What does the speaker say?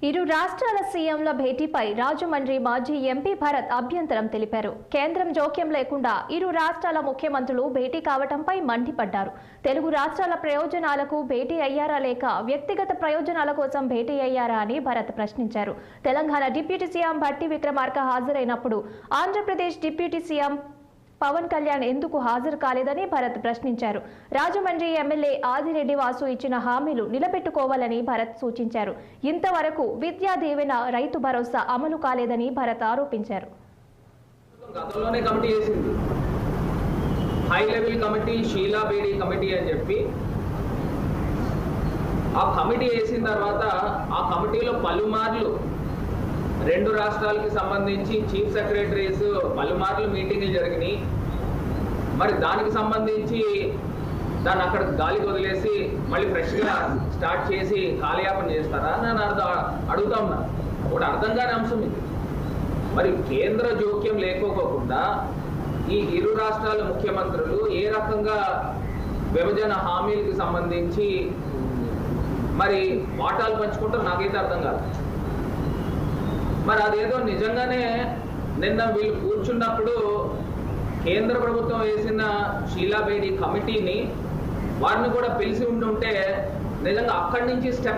ఇరు రాష్ట్రాల సీఎంల భేటీపై రాజమండ్రి మాజీ ఎంపీ భరత్ అభ్యంతరం తెలిపారు. కేంద్రం జోక్యం లేకుండా ఇరు రాష్ట్రాల ముఖ్యమంత్రులు భేటీ కావడంపై మండిపడ్డారు. తెలుగు రాష్ట్రాల ప్రయోజనాలకు భేటీ అయ్యారా లేక వ్యక్తిగత ప్రయోజనాల కోసం భేటీ అయ్యారా అని భరత్ ప్రశ్నించారు. తెలంగాణ డిప్యూటీ సీఎం భట్టి విక్రమార్క హాజరైనప్పుడు ఆంధ్రప్రదేశ్ డిప్యూటీ సీఎం పవన్ కళ్యాణ్ ఎందుకు హాజరు కాలేదని భరత్ ప్రశ్నించారు. రాజమండ్రి ఎమ్మెల్యే ఆదిరెడ్డి వాసు ఇచ్చిన హామీలు నిలబెట్టుకోవాలని భరత్ సూచించారు. ఇంతవరకు విద్యా దీవెన, రైతు భరోసా అమలు కాలేదని భరత్ ఆరోపించారు. గతంలోనే కమిటీ చేసింది, high level committee, Sheela Bedi committee అని చెప్పి ఆ కమిటీ వేసిన తర్వాత ఆ కమిటీలో పలుమార్లు రెండు రాష్ట్రాలకి సంబంధించి చీఫ్ సెక్రటరీస్ పలుమార్లు మీటింగ్లు జరిగినాయి. మరి దానికి సంబంధించి దాన్ని అక్కడ గాలికి వదిలేసి మళ్ళీ ఫ్రెష్గా స్టార్ట్ చేసి కాలయాపన చేస్తారా అని అడుగుతా ఉన్నా. ఒకటి అర్థం కాని అంశం ఇది. మరి కేంద్ర జోక్యం లేకోకుండా ఈ ఇరు రాష్ట్రాల ముఖ్యమంత్రులు ఏ రకంగా విభజన హామీలకు సంబంధించి మరి వాటాలు పంచుకుంటారో నాకైతే అర్థం కాదు. మరి అదేదో నిజంగానే నిన్న వీళ్ళు కూర్చున్నప్పుడు కేంద్ర ప్రభుత్వం వేసిన షీలా బేడీ కమిటీని వారిని కూడా పిలిచి ఉంటుంటే నిజంగా అక్కడి నుంచి స్టెప్స్